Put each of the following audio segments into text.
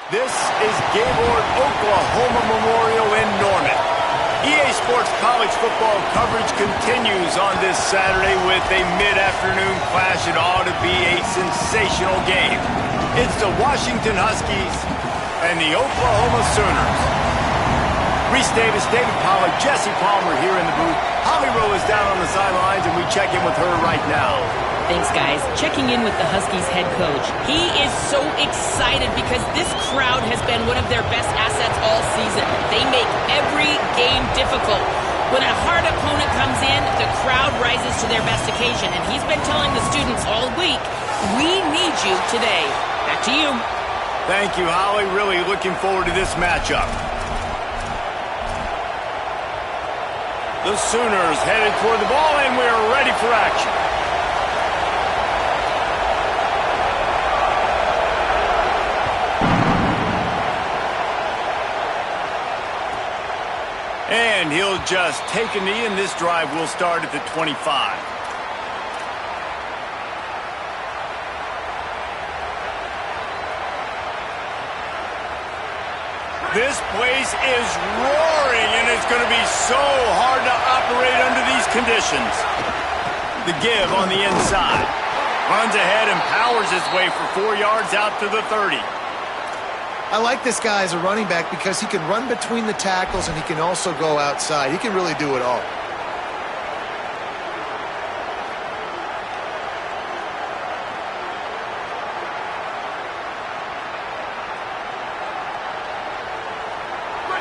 This is Gaylord Oklahoma Memorial in Norman. EA Sports college football coverage continues on this Saturday with a mid-afternoon clash. It ought to be a sensational game. It's the Washington Huskies and the Oklahoma Sooners. Reese Davis, David Pollack, Jesse Palmer here in the booth. Holly Rowe is down on the sidelines, and we check in with her right now. Thanks, guys. Checking in with the Huskies head coach. He is so excited because this crowd has been one of their best assets all season. They make every game difficult. When a hard opponent comes in, the crowd rises to their best occasion, and he's been telling the students all week, we need you today. Back to you. Thank you, Holly. Really looking forward to this matchup. The Sooners headed toward the ball, and we're ready for action. And he'll just take a knee, and this drive will start at the 25. This place is roaring, and it's going to be so hard to operate under these conditions. The give on the inside. Runs ahead and powers his way for 4 yards out to the 30. I like this guy as a running back because he can run between the tackles and he can also go outside. He can really do it all.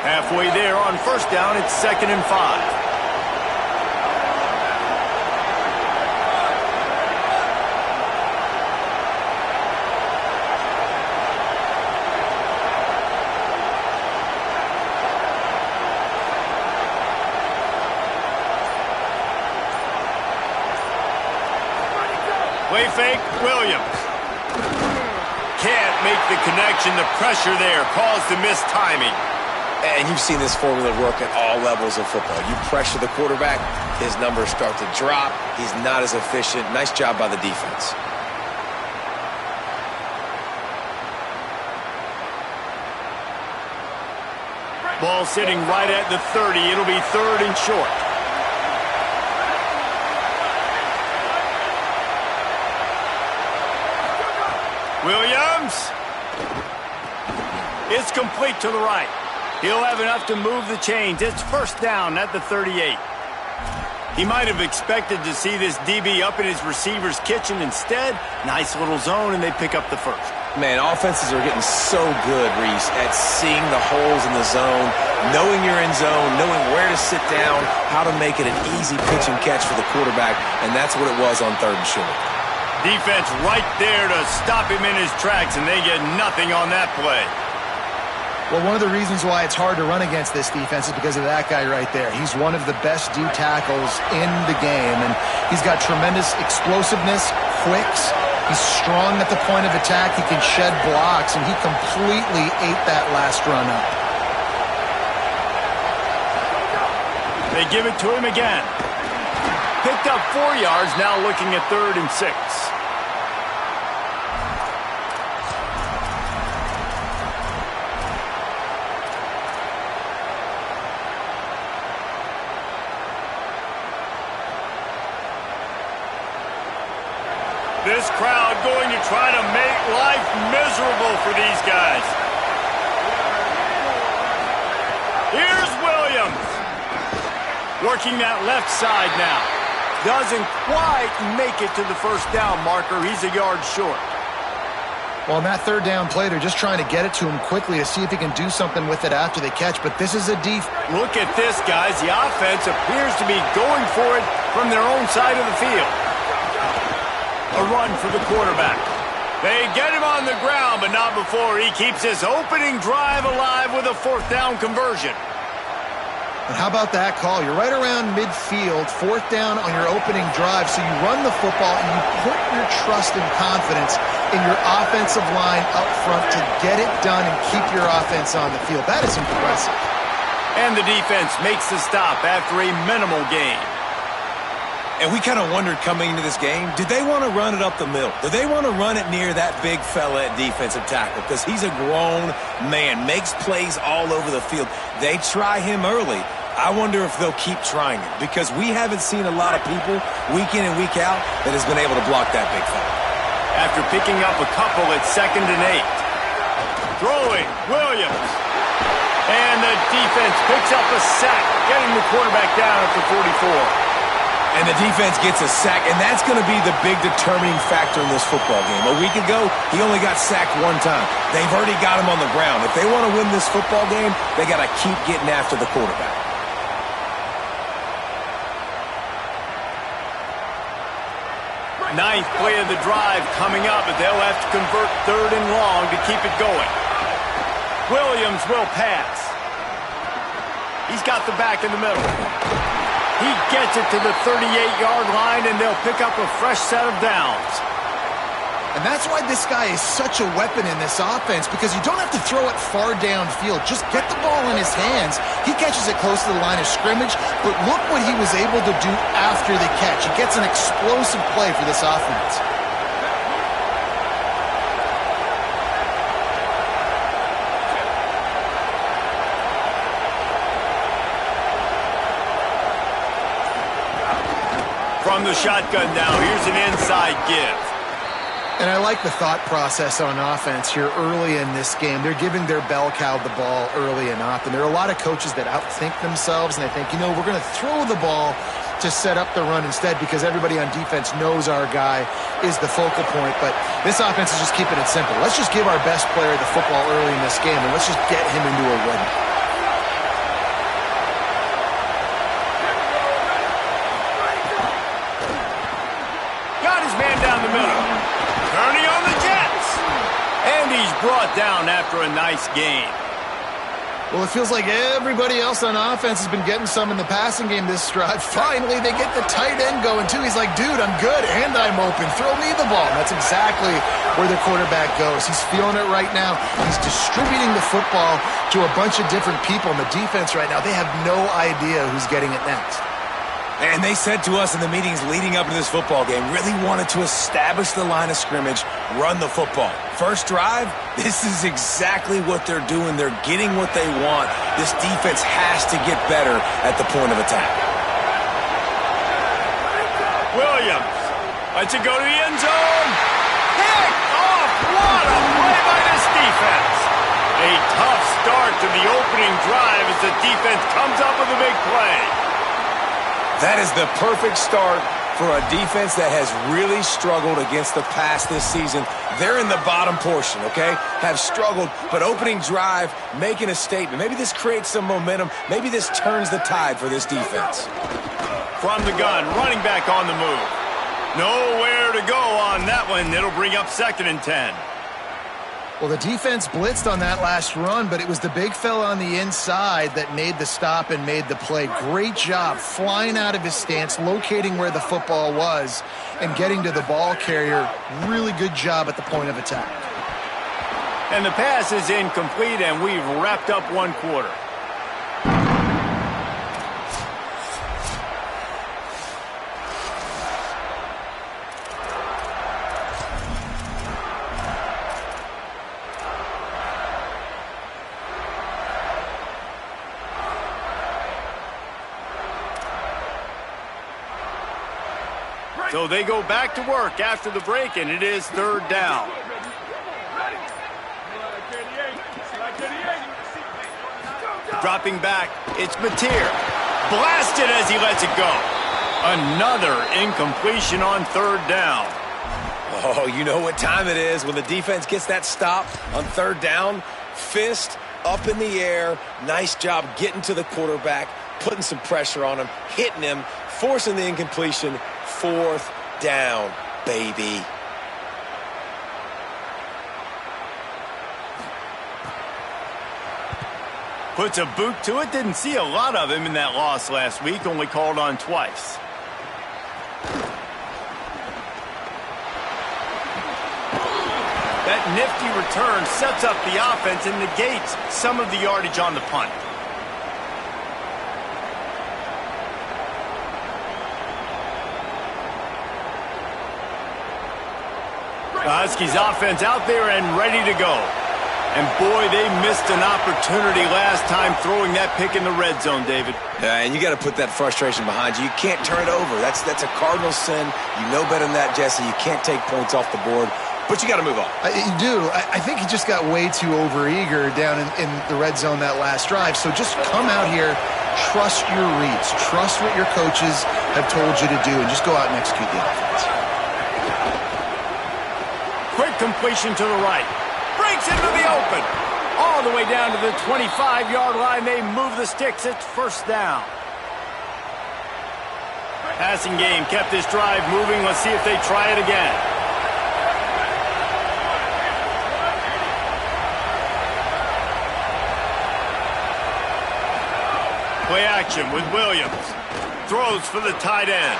Halfway there on first down, it's 2nd and 5. Play fake, Williams. Can't make the connection. The pressure there caused the missed timing. And you've seen this formula work at all levels of football. You pressure the quarterback, his numbers start to drop. He's not as efficient. Nice job by the defense. Ball sitting right at the 30. It'll be 3rd and short. Williams. It's complete to the right. He'll have enough to move the chains. It's first down at the 38. He might have expected to see this DB up in his receiver's kitchen. Instead, nice little zone, and they pick up the first. Man, offenses are getting so good, Reese, at seeing the holes in the zone, knowing you're in zone, knowing where to sit down, how to make it an easy pitch and catch for the quarterback, and that's what it was on 3rd and short. Defense right there to stop him in his tracks, and they get nothing on that play. Well, one of the reasons why it's hard to run against this defense is because of that guy right there. He's one of the best D tackles in the game, and he's got tremendous explosiveness, quicks. He's strong at the point of attack. He can shed blocks, and he completely ate that last run up. They give it to him again. Picked up 4 yards, now looking at 3rd and 6. This crowd going to try to make life miserable for these guys. Here's Williams. Working that left side now. Doesn't quite make it to the first down marker. He's a yard short. Well, on that 3rd down play, they're just trying to get it to him quickly to see if he can do something with it after they catch. But this is a deep. Look at this, guys. The offense appears to be going for it from their own side of the field. A run for the quarterback. They get him on the ground, but not before he keeps his opening drive alive with a 4th down conversion. And how about that call? You're right around midfield, 4th down on your opening drive, so you run the football and you put your trust and confidence in your offensive line up front to get it done and keep your offense on the field. That is impressive. And the defense makes the stop after a minimal gain. And we kind of wondered coming into this game, did they want to run it up the middle? Do they want to run it near that big fella at defensive tackle? Because he's a grown man, makes plays all over the field. They try him early. I wonder if they'll keep trying him, because we haven't seen a lot of people week in and week out that has been able to block that big fella. After picking up a couple at 2nd and 8. Throwing, Williams. And the defense picks up a sack, getting the quarterback down at the 44. And the defense gets a sack, and that's going to be the big determining factor in this football game. A week ago, he only got sacked 1 time. They've already got him on the ground. If they want to win this football game, they got to keep getting after the quarterback. Ninth play of the drive coming up, but they'll have to convert 3rd and long to keep it going. Williams will pass. He's got the back in the middle. He gets it to the 38-yard line, and they'll pick up a fresh set of downs. And that's why this guy is such a weapon in this offense, because you don't have to throw it far downfield. Just get the ball in his hands. He catches it close to the line of scrimmage, but look what he was able to do after the catch. He gets an explosive play for this offense. From the shotgun now, here's an inside give. And I like the thought process on offense here early in this game. They're giving their bell cow the ball early and often. There are a lot of coaches that outthink themselves, and they think, we're going to throw the ball to set up the run instead, because everybody on defense knows our guy is the focal point. But this offense is just keeping it simple. Let's just give our best player the football early in this game, and let's just get him into a rhythm. Got his man down the middle. Turning on the Jets. And he's brought down after a nice game. Well, it feels like everybody else on offense has been getting some in the passing game this drive. Finally, they get the tight end going, too. He's like, dude, I'm good, and I'm open. Throw me the ball. And that's exactly where the quarterback goes. He's feeling it right now. He's distributing the football to a bunch of different people. And the defense right now, they have no idea who's getting it next. And they said to us in the meetings leading up to this football game, really wanted to establish the line of scrimmage, run the football. First drive, this is exactly what they're doing. They're getting what they want. This defense has to get better at the point of attack. Williams lets it go to the end zone. Picked off. What a play by this defense. A tough start to the opening drive as the defense comes up with a big play. That is the perfect start for a defense that has really struggled against the pass this season. They're in the bottom portion, okay? Have struggled, but opening drive, making a statement. Maybe this creates some momentum. Maybe this turns the tide for this defense. From the gun, running back on the move. Nowhere to go on that one. It'll bring up 2nd and 10. Well, the defense blitzed on that last run, but it was the big fella on the inside that made the stop and made the play. Great job flying out of his stance, locating where the football was, and getting to the ball carrier. Really good job at the point of attack. And the pass is incomplete, and we've wrapped up 1 quarter. So they go back to work after the break, and it is 3rd down. Dropping back, it's Mateer. Blasted as he lets it go. Another incompletion on 3rd down. Oh, you know what time it is when the defense gets that stop on 3rd down. Fist up in the air. Nice job getting to the quarterback, putting some pressure on him, hitting him, forcing the incompletion. 4th down, baby. Puts a boot to it. Didn't see a lot of him in that loss last week. Only called on twice. That nifty return sets up the offense and negates some of the yardage on the punt. The Huskies offense out there and ready to go. And boy, they missed an opportunity last time throwing that pick in the red zone, David. Yeah, and you got to put that frustration behind you. You can't turn it over. That's a cardinal sin. You know better than that, Jesse. You can't take points off the board, but you got to move on. You do. I think he just got way too overeager down in the red zone that last drive. So just come out here, trust your reads, trust what your coaches have told you to do, and just go out and execute the offense. Quick completion to the right. Breaks into the open. All the way down to the 25-yard line. They move the sticks. It's first down. Passing game kept this drive moving. Let's see if they try it again. Play action with Williams. Throws for the tight end.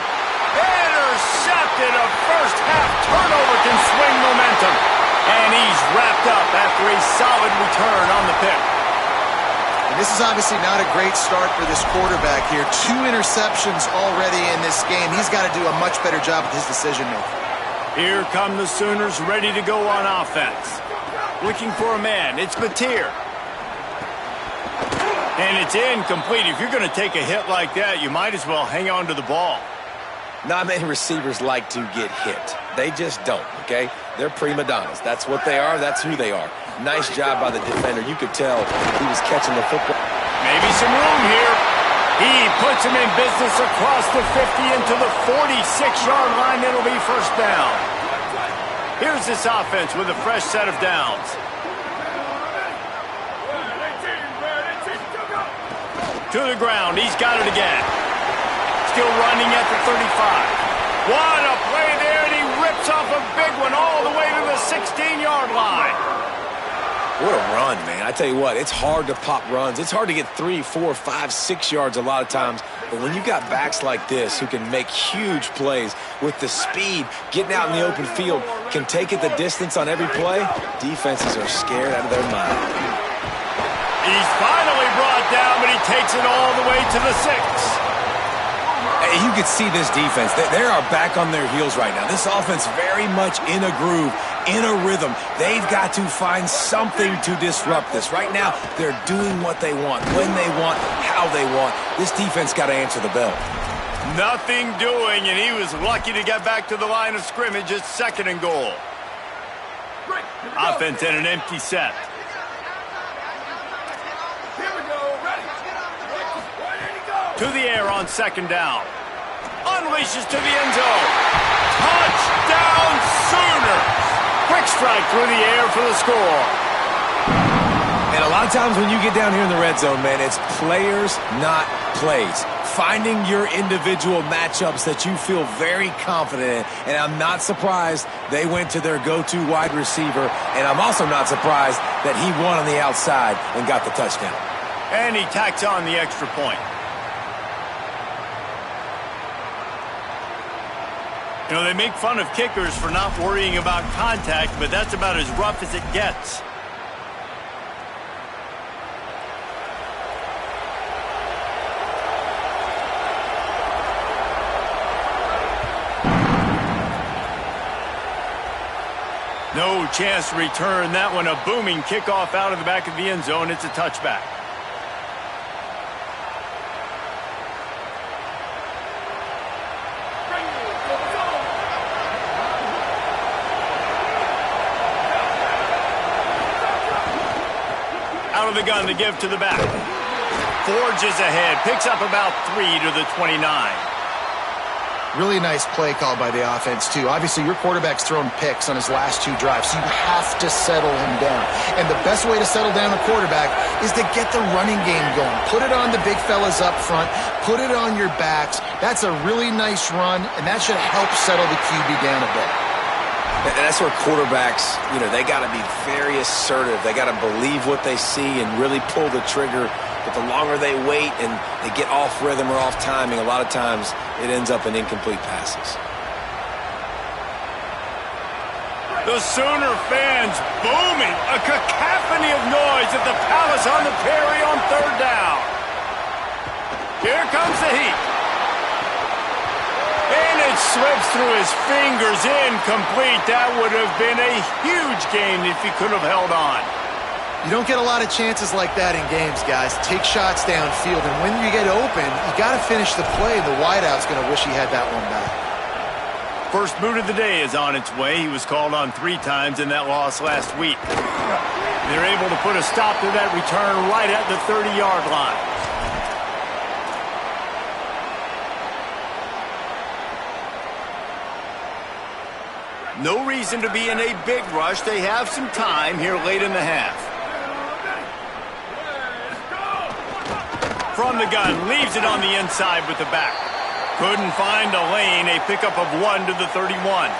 Intercepted. A first-half turnover can swing momentum. And he's wrapped up after a solid return on the pick. And this is obviously not a great start for this quarterback here. 2 interceptions already in this game. He's got to do a much better job with his decision-making. Here come the Sooners ready to go on offense. Looking for a man. It's Mateer. And it's incomplete. If you're going to take a hit like that, you might as well hang on to the ball. Not many receivers like to get hit. They just don't, okay? They're prima donnas. That's what they are. That's who they are. Nice job by the defender. You could tell he was catching the football. Maybe some room here. He puts him in business across the 50 into the 46-yard line. It'll be first down. Here's this offense with a fresh set of downs. To the ground. He's got it again. Still running at the 35. What a play there, and he rips off a big one all the way to the 16-yard line. What a run, man. I tell you what, it's hard to pop runs. It's hard to get 3, 4, 5, 6 yards a lot of times. But when you got backs like this who can make huge plays with the speed, getting out in the open field, can take it the distance on every play, defenses are scared out of their mind. He's finally brought down, but he takes it all the way to the 6. You can see this defense. They are back on their heels right now. This offense very much in a groove, in a rhythm. They've got to find something to disrupt this. Right now, they're doing what they want, when they want, how they want. This defense got to answer the bell. Nothing doing, and he was lucky to get back to the line of scrimmage. It's 2nd and goal. Offense in an empty set. To the air on 2nd down. Unleashes to the end zone. Touchdown Sooners! Quick strike through the air for the score. And a lot of times when you get down here in the red zone, man, it's players, not plays. Finding your individual matchups that you feel very confident in. And I'm not surprised they went to their go-to wide receiver. And I'm also not surprised that he won on the outside and got the touchdown. And he tacks on the extra point. You know, they make fun of kickers for not worrying about contact, but that's about as rough as it gets. No chance to return that one. A booming kickoff out of the back of the end zone. It's a touchback. Out of the gun to give to the back. Forges ahead. Picks up about 3 to the 29. Really nice play call by the offense, too. Obviously, your quarterback's thrown picks on his last 2 drives, so you have to settle him down. And the best way to settle down a quarterback is to get the running game going. Put it on the big fellas up front. Put it on your backs. That's a really nice run, and that should help settle the QB down a bit. And that's where quarterbacks, you know, they got to be very assertive. They got to believe what they see and really pull the trigger. But the longer they wait and they get off rhythm or off timing, a lot of times it ends up in incomplete passes. The Sooner fans booming. A cacophony of noise at the Palace on the Prairie on 3rd down. Here comes the heat. And it's it slips through his fingers, incomplete. That would have been a huge gain if he could have held on. You don't get a lot of chances like that in games, guys. Take shots downfield, and when you get open, you got to finish the play. The wideout's going to wish he had that one back. First boot of the day is on its way. He was called on 3 times in that loss last week. They're able to put a stop to that return right at the 30-yard line. No reason to be in a big rush. They have some time here late in the half. From the gun, leaves it on the inside with the back. Couldn't find a lane, a pickup of 1 to the 31.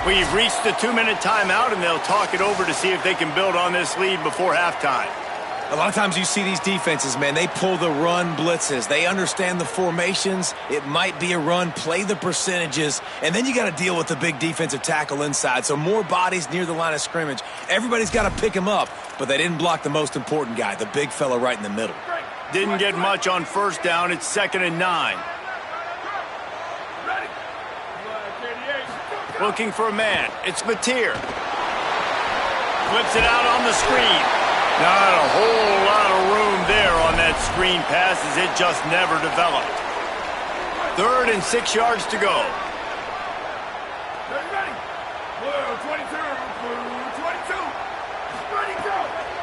We've reached the 2-minute timeout, and they'll talk it over to see if they can build on this lead before halftime. A lot of times you see these defenses, man, they pull the run blitzes. They understand the formations. It might be a run, play the percentages, and then you got to deal with the big defensive tackle inside. So more bodies near the line of scrimmage. Everybody's got to pick him up, but they didn't block the most important guy, the big fella right in the middle. Didn't get much on first down. It's 2nd and 9. Looking for a man. It's Mateer. Flips it out on the screen. Not a whole lot of room there on that screen pass as it just never developed. 3rd and 6 yards to go.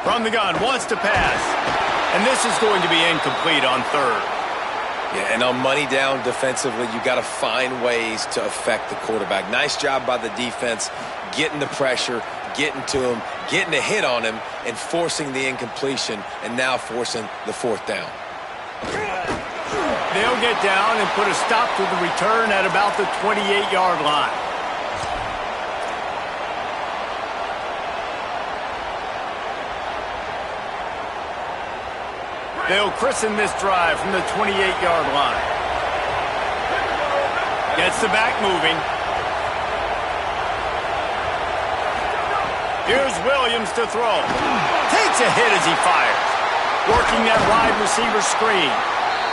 From the gun, wants to pass. And this is going to be incomplete on 3rd. Yeah, and on money down defensively, you got to find ways to affect the quarterback. Nice job by the defense, getting the pressure, getting to him, getting a hit on him, and forcing the incompletion, and now forcing the 4th down. They'll get down and put a stop to the return at about the 28-yard line. They'll christen this drive from the 28-yard line. Gets the back moving. Here's Williams to throw. Takes a hit as he fires. Working that wide receiver screen.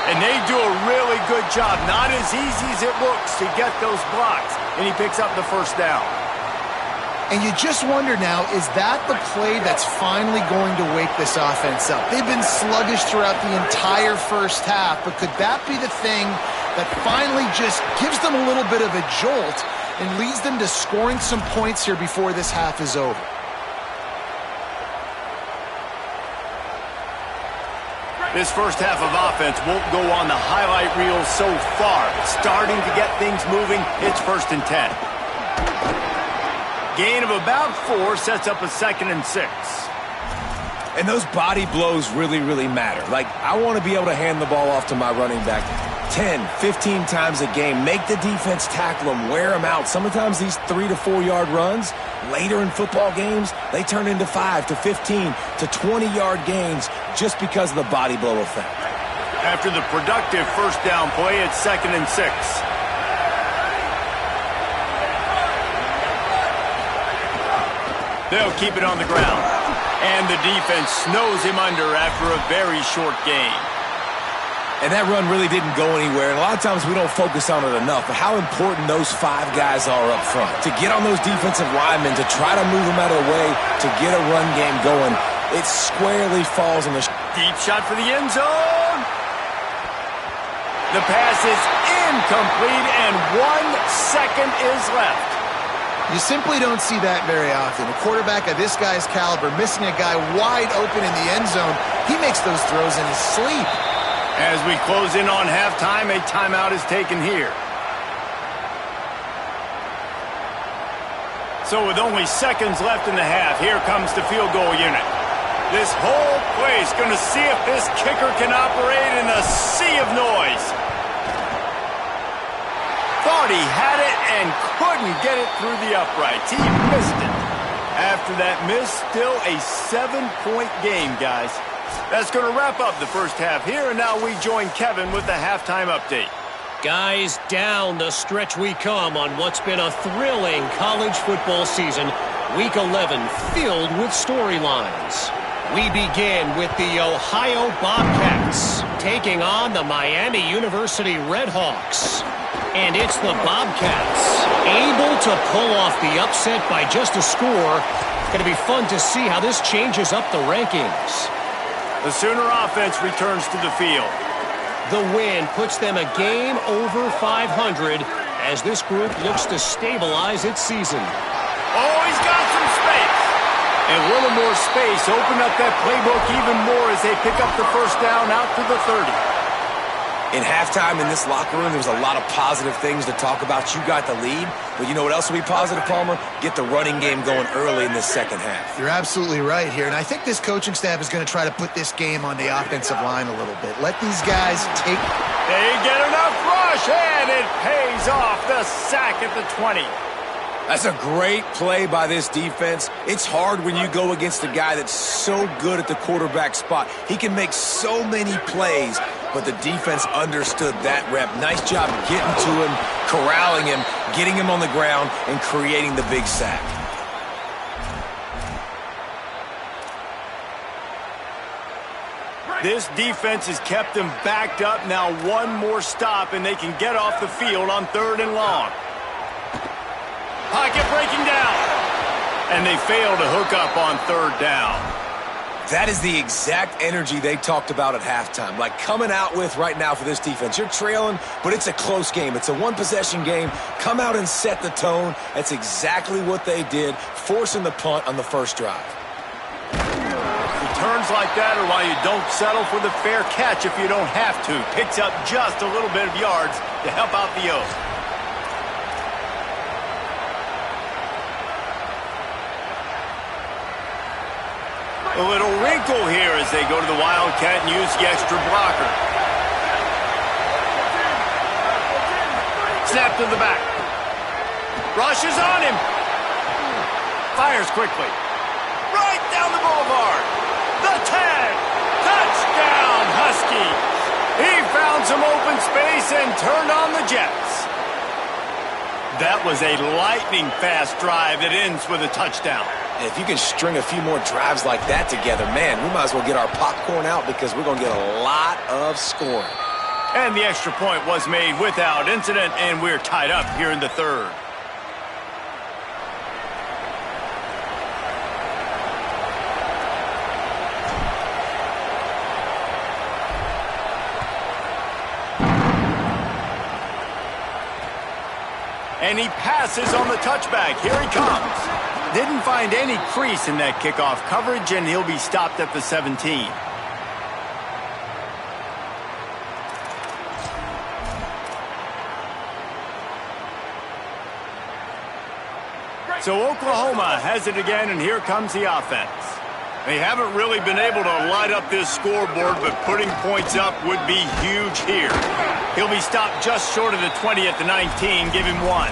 And they do a really good job. Not as easy as it looks to get those blocks. And he picks up the 1st down. And you just wonder now, is that the play that's finally going to wake this offense up? They've been sluggish throughout the entire first half, but could that be the thing that finally just gives them a little bit of a jolt and leads them to scoring some points here before this half is over? This first half of offense won't go on the highlight reel so far. Starting to get things moving, it's 1st and 10. Gain of about 4 sets up a 2nd and 6. And those body blows really, really matter. Like, I want to be able to hand the ball off to my running back 10, 15 times a game. Make the defense tackle them, wear them out. Sometimes these 3 to 4 yard runs, later in football games, they turn into 5 to 15 to 20-yard gains just because of the body blow effect. After the productive 1st down play, it's 2nd and 6. They'll keep it on the ground. And the defense snows him under after a very short gain. And that run really didn't go anywhere. And a lot of times we don't focus on it enough. But how important those 5 guys are up front. To get on those defensive linemen, to try to move them out of the way, to get a run game going, it squarely falls on the... Deep shot for the end zone. The pass is incomplete, and 1 second is left. You simply don't see that very often. A quarterback of this guy's caliber missing a guy wide open in the end zone. He makes those throws in his sleep. As we close in on halftime, a timeout is taken here. So with only seconds left in the half, here comes the field goal unit. This whole place going to see if this kicker can operate in a sea of noise. Thought he had it and couldn't get it through the uprights. He missed it. After that miss, still a 7-point game, guys. That's going to wrap up the first half here, and now we join Kevin with the halftime update. Guys, down the stretch we come on what's been a thrilling college football season. Week 11 filled with storylines. We begin with the Ohio Bobcats taking on the Miami University Redhawks. And it's the Bobcats, able to pull off the upset by just a score. Going to be fun to see how this changes up the rankings. The Sooner offense returns to the field. The win puts them a game over 500 as this group looks to stabilize its season. Oh, he's got some space. And a little more space opened up that playbook even more as they pick up the first down out to the 30. In halftime in this locker room, there was a lot of positive things to talk about. You got the lead, but you know what else will be positive, Palmer? Get the running game going early in this second half. You're absolutely right here, and I think this coaching staff is going to try to put this game on the offensive line a little bit. Let these guys take... They get enough rush, and it pays off. The sack at the 20. That's a great play by this defense. It's hard when you go against a guy that's so good at the quarterback spot. He can make so many plays, but the defense understood that rep. Nice job getting to him, corralling him, getting him on the ground, and creating the big sack. This defense has them backed up. Now one more stop, and they can get off the field on 3rd and long. Pocket breaking down. And they fail to hook up on 3rd down. That is the exact energy they talked about at halftime. Like coming out with right now for this defense. You're trailing, but it's a close game. It's a one-possession game. Come out and set the tone. That's exactly what they did, forcing the punt on the first drive. Returns like that are why you don't settle for the fair catch if you don't have to. Picks up just a little bit of yards to help out the O's. A little wrinkle here as they go to the Wildcat and use the extra blocker. Snap to the back. Rushes on him. Fires quickly. Right down the boulevard. The tag. Touchdown, Huskies. He found some open space and turned on the Jets. That was a lightning-fast drive that ends with a touchdown. And if you can string a few more drives like that together, man, we might as well get our popcorn out because we're going to get a lot of scoring. And the extra point was made without incident, and we're tied up here in the 3rd. And he passes on the touchback. Here he comes. Didn't find any crease in that kickoff coverage, and he'll be stopped at the 17. So Oklahoma has it again, and here comes the offense. They haven't really been able to light up this scoreboard, but putting points up would be huge here. He'll be stopped just short of the 20 at the 19. Give him 1.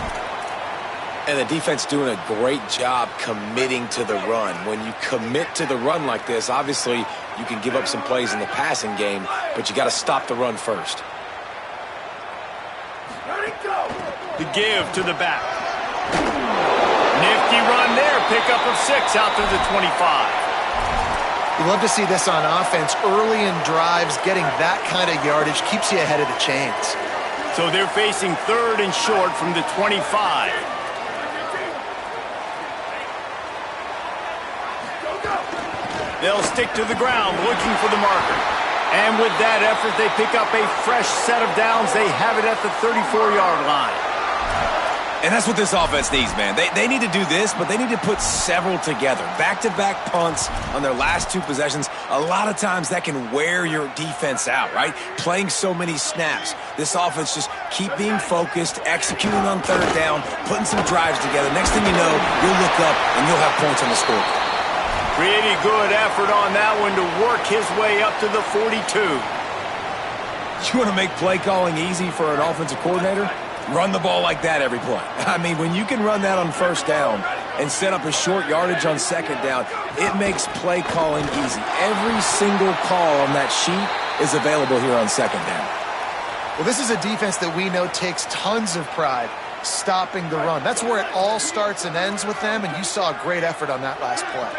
And the defense doing a great job committing to the run. When you commit to the run like this, obviously you can give up some plays in the passing game, but you got to stop the run first. The give to the back. Nifty run there. Pickup of 6 out to the 25. You love to see this on offense. Early in drives, getting that kind of yardage keeps you ahead of the chains. So they're facing 3rd and short from the 25. They'll stick to the ground looking for the marker. And with that effort, they pick up a fresh set of downs. They have it at the 34-yard line. And that's what this offense needs, man. They need to do this, but they need to put several together. Back-to-back punts on their last 2 possessions. A lot of times that can wear your defense out, right? Playing so many snaps. This offense just keep being focused, executing on 3rd down, putting some drives together. Next thing you know, you'll look up and you'll have points on the scoreboard. Pretty good effort on that one to work his way up to the 42. You want to make play calling easy for an offensive coordinator? Run the ball like that every play. I mean, when you can run that on 1st down and set up a short yardage on 2nd down, it makes play calling easy. Every single call on that sheet is available here on 2nd down. Well, this is a defense that we know takes tons of pride stopping the run. That's where it all starts and ends with them, and you saw a great effort on that last play.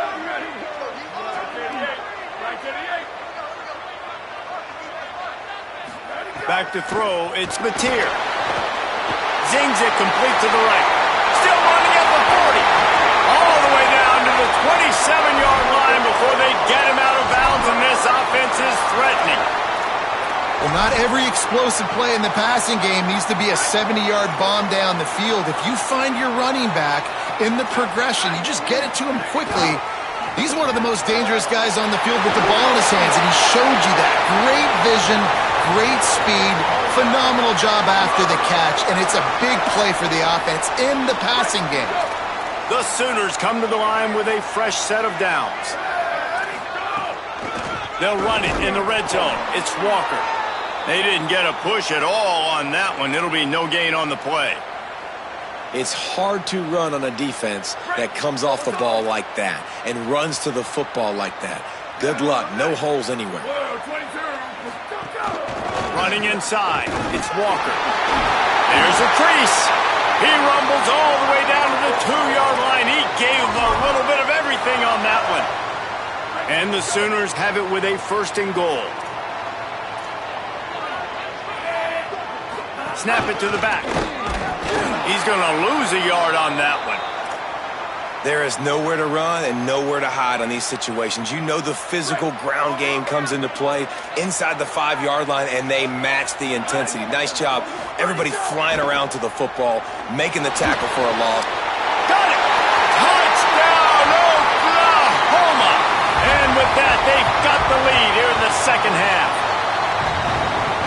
Back to throw, it's Mateer. Zings it complete to the right. Still running at the 40. All the way down to the 27-yard line before they get him out of bounds, and this offense is threatening. Well, not every explosive play in the passing game needs to be a 70-yard bomb down the field. If you find your running back in the progression, you just get it to him quickly. He's one of the most dangerous guys on the field with the ball in his hands, and he showed you that. Great vision, great speed, phenomenal job after the catch, and it's a big play for the offense in the passing game. The Sooners come to the line with a fresh set of downs. They'll run it in the red zone. It's Walker. They didn't get a push at all on that one. It'll be no gain on the play. It's hard to run on a defense that comes off the ball like that and runs to the football like that. Good luck. No holes anywhere. Running inside. It's Walker. There's a crease. He rumbles all the way down to the 2-yard line. He gave a little bit of everything on that one. And the Sooners have it with a 1st and goal. Snap it to the back. He's going to lose a yard on that one. There is nowhere to run and nowhere to hide on these situations. You know the physical ground game comes into play inside the 5-yard line, and they match the intensity. Nice job. Everybody flying around to the football, making the tackle for a loss. Got it! Touchdown, Oklahoma! And with that, they've got the lead here in the second half.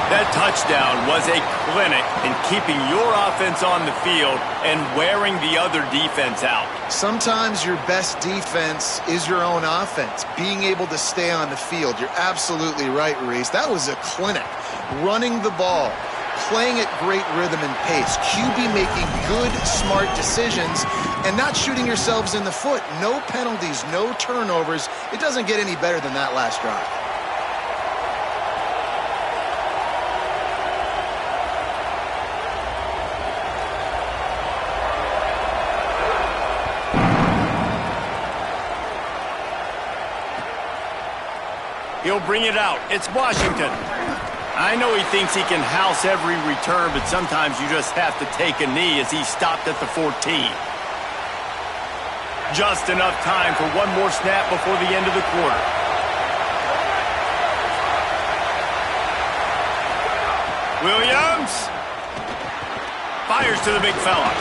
That touchdown was a clinic in keeping your offense on the field and wearing the other defense out. Sometimes your best defense is your own offense, being able to stay on the field. You're absolutely right, Reese. That was a clinic. Running the ball, playing at great rhythm and pace, QB making good, smart decisions, and not shooting yourselves in the foot. No penalties, no turnovers. It doesn't get any better than that last drive. He'll bring it out. It's Washington. I know he thinks he can house every return, but sometimes you just have to take a knee as he stopped at the 14. Just enough time for one more snap before the end of the quarter. Williams fires to the big fella.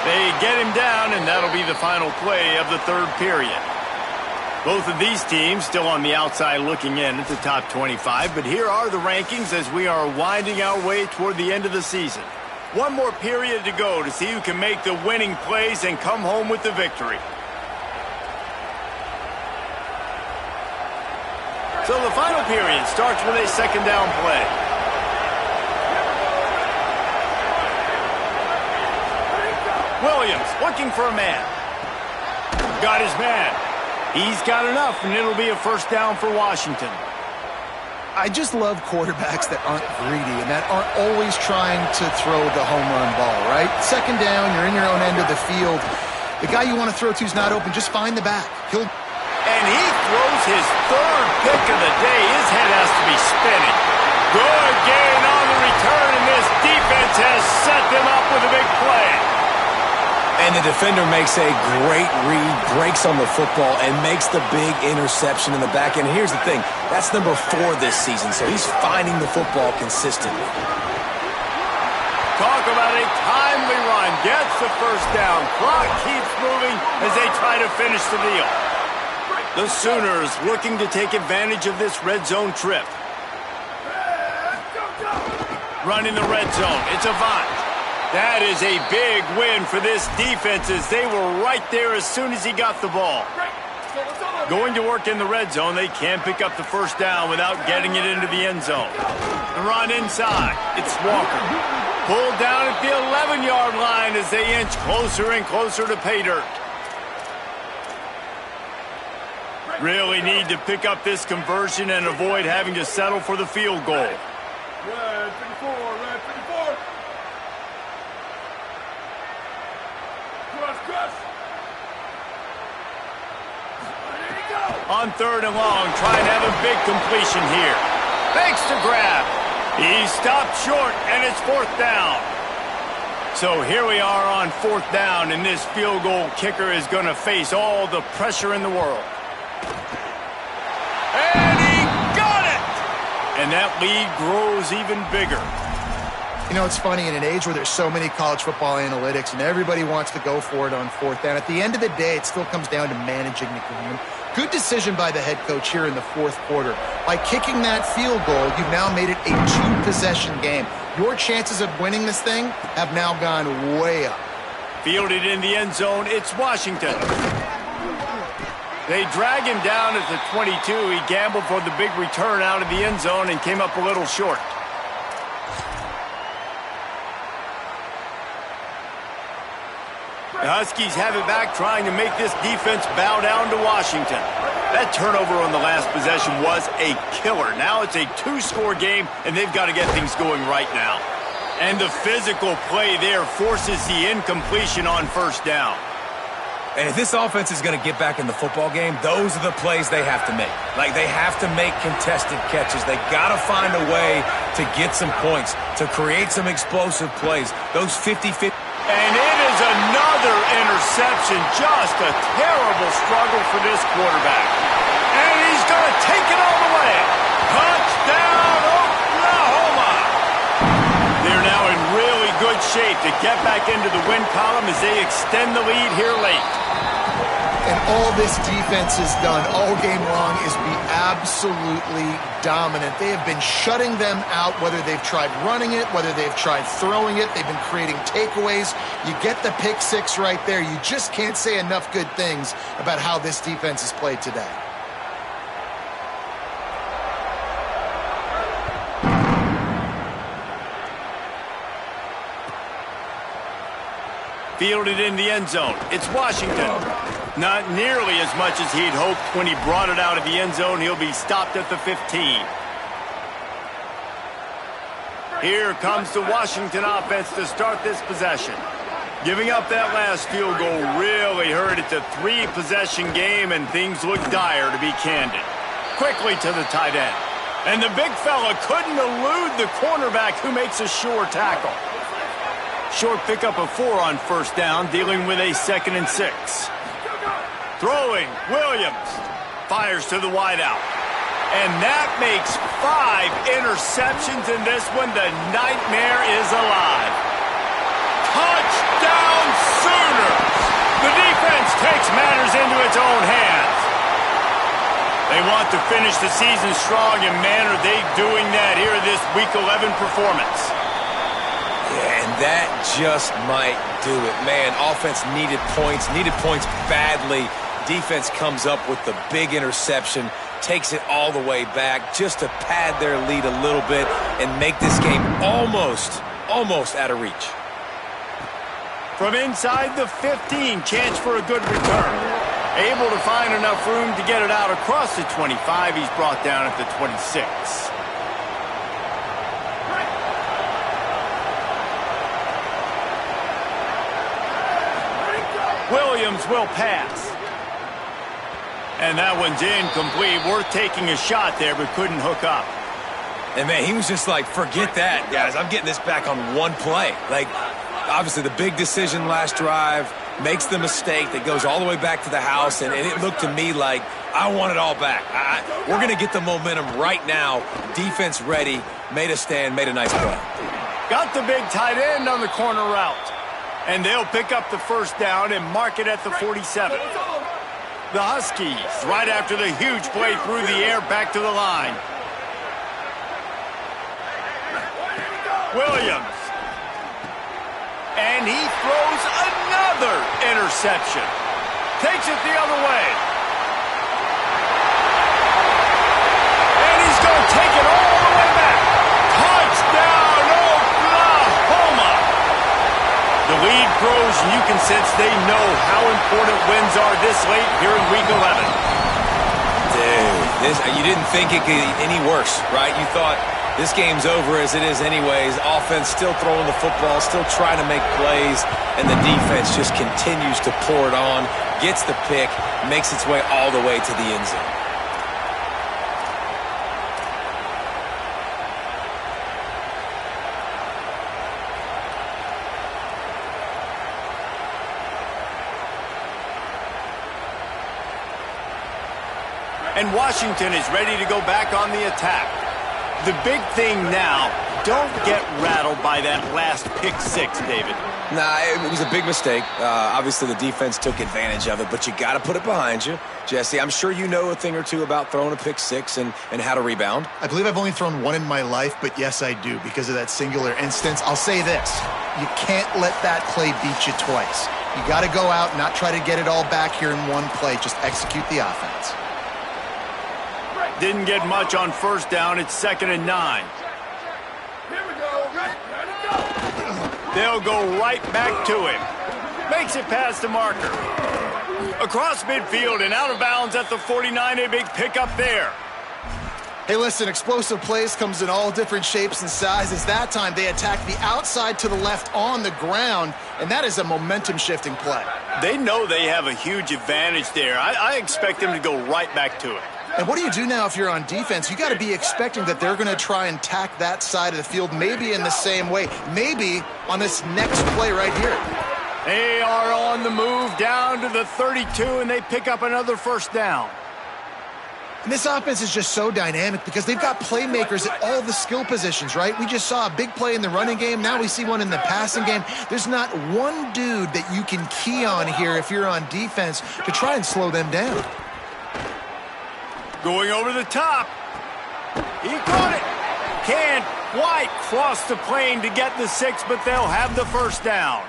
They get him down, and that'll be the final play of the 3rd period. Both of these teams still on the outside looking in at the top 25, but here are the rankings as we are winding our way toward the end of the season. One more period to go to see who can make the winning plays and come home with the victory. So the final period starts with a 2nd down play. Williams looking for a man. Got his man. He's got enough, and it'll be a 1st down for Washington. I just love quarterbacks that aren't greedy and that aren't always trying to throw the home run ball, right? 2nd down, you're in your own end of the field. The guy you want to throw to is not open. Just find the back. And he throws his 3rd pick of the day. His head has to be spinning. Good gain on the return, and this defense has set them up with a big play. And the defender makes a great read, breaks on the football, and makes the big interception in the back end. Here's the thing. That's number 4 this season, so he's finding the football consistently. Talk about a timely run. Gets the 1st down. Clock keeps moving as they try to finish the deal. The Sooners looking to take advantage of this red zone trip. Running the red zone. It's Avant. That is a big win for this defense as they were right there as soon as he got the ball. Going to work in the red zone, they can't pick up the 1st down without getting it into the end zone. The run inside. It's Walker. Pulled down at the 11-yard line as they inch closer and closer to pay dirt. Really need to pick up this conversion and avoid having to settle for the field goal. Red 54, red 54. Cross. On 3rd and long, try and have a big completion here. Makes the grab. He stopped short, and it's 4th down. So here we are on 4th down, and this field goal kicker is going to face all the pressure in the world. And he got it! And that lead grows even bigger. You know, it's funny, in an age where there's so many college football analytics and everybody wants to go for it on 4th down, at the end of the day, it still comes down to managing the game. Good decision by the head coach here in the 4th quarter. By kicking that field goal, you've now made it a 2-possession game. Your chances of winning this thing have now gone way up. Fielded in the end zone, it's Washington. They drag him down at the 22. He gambled for the big return out of the end zone and came up a little short. The Huskies have it back, trying to make this defense bow down to Washington. That turnover on the last possession was a killer. Now it's a 2-score game, and they've got to get things going right now. And the physical play there forces the incompletion on 1st down. And if this offense is going to get back in the football game, those are the plays they have to make. Like, they have to make contested catches. They got to find a way to get some points, to create some explosive plays. Those 50-50. And it is another interception. Just a terrible struggle for this quarterback. And he's going to take it all the way. Touchdown, Oklahoma! They're now in really good shape to get back into the win column as they extend the lead here late. And all this defense has done all game long is be absolutely dominant. They have been shutting them out, whether they've tried running it, whether they've tried throwing it. They've been creating takeaways. You get the pick six right there. You just can't say enough good things about how this defense has played today. Fielded in the end zone. It's Washington. Not nearly as much as he'd hoped when he brought it out of the end zone. He'll be stopped at the 15. Here comes the Washington offense to start this possession. Giving up that last field goal really hurt. It's a 3-possession game, and things look dire, to be candid. Quickly to the tight end. And the big fella couldn't elude the cornerback, who makes a sure tackle. Short pickup of 4 on 1st down, dealing with a 2nd and 6. Throwing, Williams fires to the wideout. And that makes 5 interceptions in this one. The nightmare is alive. Touchdown, Sooners! The defense takes matters into its own hands. They want to finish the season strong, and man, are they doing that here in this Week 11 performance. Yeah, and that just might do it. Man, offense needed points badly. Defense comes up with the big interception, takes it all the way back just to pad their lead a little bit and make this game almost out of reach. From inside the 15, chance for a good return. Able to find enough room to get it out across the 25. He's brought down at the 26. Williams will pass. And that one's incomplete. Worth taking a shot there, but couldn't hook up. And, man, he was just like, forget that, guys. I'm getting this back on one play. Like, obviously, the big decision last drive, makes the mistake that goes all the way back to the house, and it looked to me like I want it all back. We're going to get the momentum right now. Defense ready, made a stand, made a nice play. Got the big tight end on the corner route. And they'll pick up the 1st down and mark it at the 47. The Huskies, right after the huge play through the air, back to the line. Williams. And he throws another interception. Takes it the other way. And he's going to take it all the way back. Touchdown, Oklahoma! The lead grows, and you can sense they know how important wins are this late here in Week 11. Dude, you didn't think it could get any worse, right? You thought this game's over as it is anyways. Offense still throwing the football, still trying to make plays, and the defense just continues to pour it on, gets the pick, makes its way all the way to the end zone. And Washington is ready to go back on the attack. The big thing now, don't get rattled by that last pick six, David. Nah, it was a big mistake. Obviously, the defense took advantage of it, but you got to put it behind you. Jesse, I'm sure you know a thing or two about throwing a pick six and how to rebound. I believe I've only thrown one in my life, but yes, I do because of that singular instance. I'll say this. You can't let that play beat you twice. You got to go out and not try to get it all back here in one play. Just execute the offense. Didn't get much on first down. It's 2nd and 9. Here we go. Ready, go. They'll go right back to him. Makes it past the marker. Across midfield and out of bounds at the 49. A big pickup there. Hey, listen, explosive plays comes in all different shapes and sizes. That time they attack the outside to the left on the ground, and that is a momentum-shifting play. They know they have a huge advantage there. I expect them to go right back to it. And what do you do now if you're on defense? You got to be expecting that they're going to try and tack that side of the field, maybe in the same way, maybe on this next play right here. They are on the move down to the 32, and they pick up another first down. And this offense is just so dynamic because they've got playmakers at all the skill positions, right? We just saw a big play in the running game. Now we see one in the passing game. There's not one dude that you can key on here if you're on defense to try and slow them down. Going over the top. He caught it. Can't quite cross the plane to get the 6, but they'll have the first down.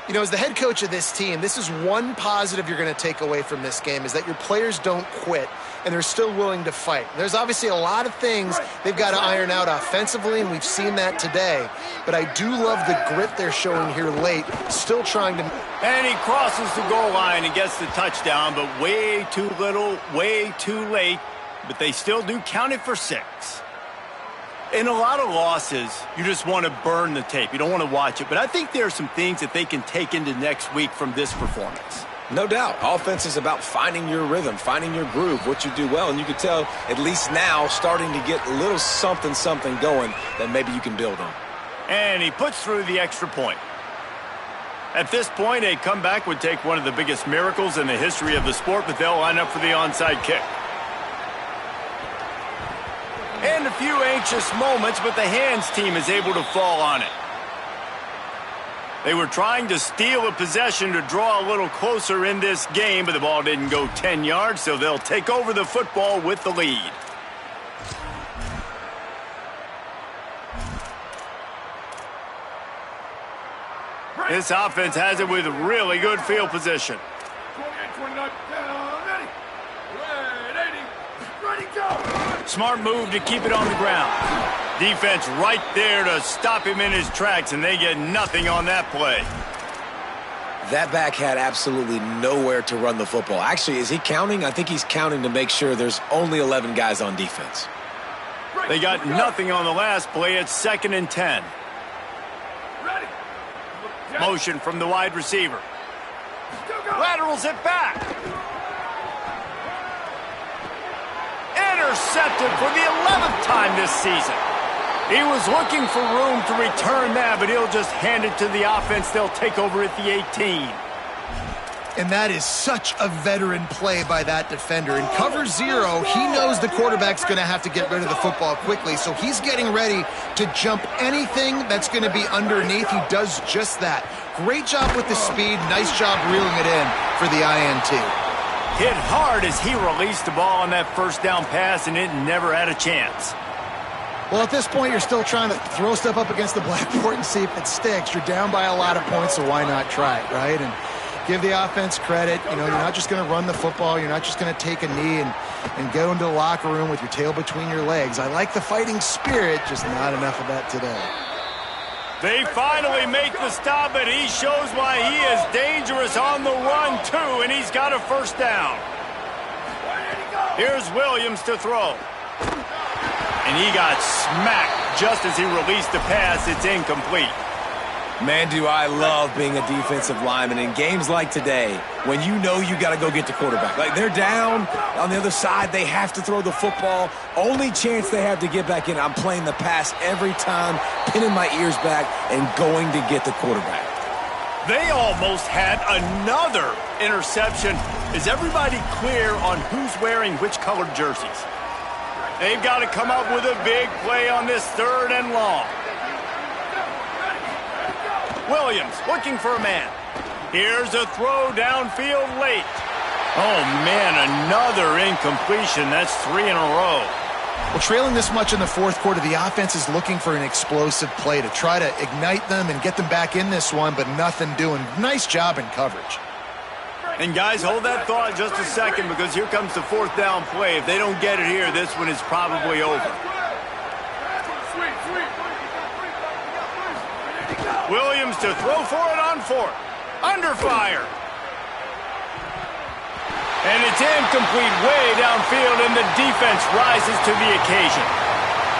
You know, as the head coach of this team, this is one positive you're going to take away from this game, is that your players don't quit, and they're still willing to fight. There's obviously a lot of things they've got to iron out offensively, and we've seen that today. But I do love the grit they're showing here late, still trying to... And he crosses the goal line and gets the touchdown, but way too little, way too late. But they still do count it for 6. In a lot of losses, you just want to burn the tape. You don't want to watch it. But I think there are some things that they can take into next week from this performance. No doubt. Offense is about finding your rhythm, finding your groove, what you do well. And you can tell, at least now, starting to get a little something going that maybe you can build on. And he puts through the extra point. At this point, a comeback would take one of the biggest miracles in the history of the sport, but they'll line up for the onside kick. And a few anxious moments, but the hands team is able to fall on it. They were trying to steal a possession to draw a little closer in this game, but the ball didn't go 10 yards, so they'll take over the football with the lead. This offense has it with really good field position. 28, 29, ready. Ready, go. Smart move to keep it on the ground. Defense right there to stop him in his tracks, and they get nothing on that play. That back had absolutely nowhere to run the football. Actually, is he counting? I think he's counting to make sure there's only 11 guys on defense. They got nothing on the last play. It's 2nd and 10. Ready. Motion from the wide receiver. Laterals it back. Intercepted for the 11th time this season. He was looking for room to return that, but he'll just hand it to the offense. They'll take over at the 18. And that is such a veteran play by that defender. In cover 0, he knows the quarterback's going to have to get rid of the football quickly, so he's getting ready to jump anything that's going to be underneath. He does just that. Great job with the speed. Nice job reeling it in for the INT. Hit hard as he released the ball on that first down pass, and it never had a chance. Well, at this point, you're still trying to throw stuff up against the blackboard and see if it sticks. You're down by a lot of points, so why not try it, right? And give the offense credit. You know, you're not just going to run the football. You're not just going to take a knee and go into the locker room with your tail between your legs. I like the fighting spirit, just not enough of that today. They finally make the stop, but he shows why he is dangerous on the run, too, and he's got a first down. Here's Williams to throw. And he got smacked just as he released the pass. It's incomplete. Man, do I love being a defensive lineman in games like today when you know you got to go get the quarterback. Like, they're down on the other side. They have to throw the football. Only chance they have to get back in. I'm playing the pass every time, pinning my ears back and going to get the quarterback. They almost had another interception Is everybody clear on who's wearing which colored jerseys? They've got to come up with a big play on this 3rd and long. Williams looking for a man. Here's a throw downfield late. Oh, man, another incompletion. That's 3 in a row. Well, trailing this much in the 4th quarter, the offense is looking for an explosive play to try to ignite them and get them back in this one, but nothing doing. Nice job in coverage. And guys, hold that thought just a second, because here comes the 4th down play. If they don't get it here, this one is probably over. Williams to throw for it on 4th. Under fire. And it's incomplete way downfield, and the defense rises to the occasion.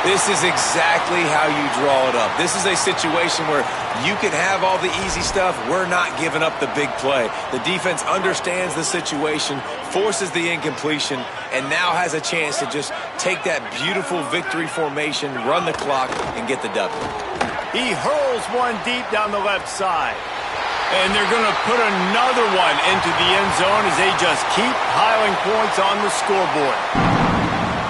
This is exactly how you draw it up. This is a situation where you can have all the easy stuff. We're not giving up the big play. The defense understands the situation, forces the incompletion, and now has a chance to just take that beautiful victory formation, run the clock, and get the W. He hurls one deep down the left side. And they're going to put another one into the end zone as they just keep piling points on the scoreboard.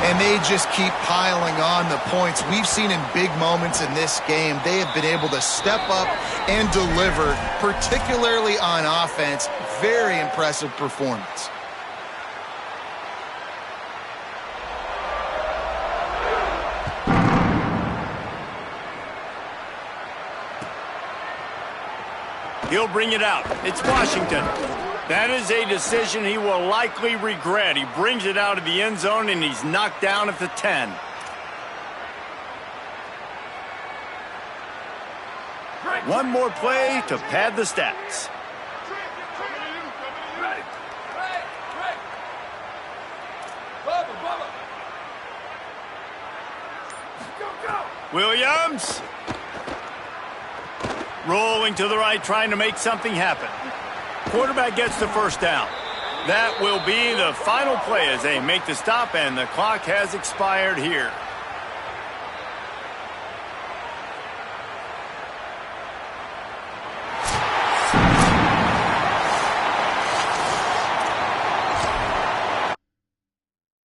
And they just keep piling on the points. We've seen in big moments in this game, they have been able to step up and deliver, particularly on offense. Very impressive performance. He'll bring it out. It's Washington. That is a decision he will likely regret. He brings it out of the end zone, and he's knocked down at the 10. One more play to pad the stats. Williams. Rolling to the right, trying to make something happen. Quarterback gets the 1st down. That will be the final play as they make the stop, and the clock has expired here.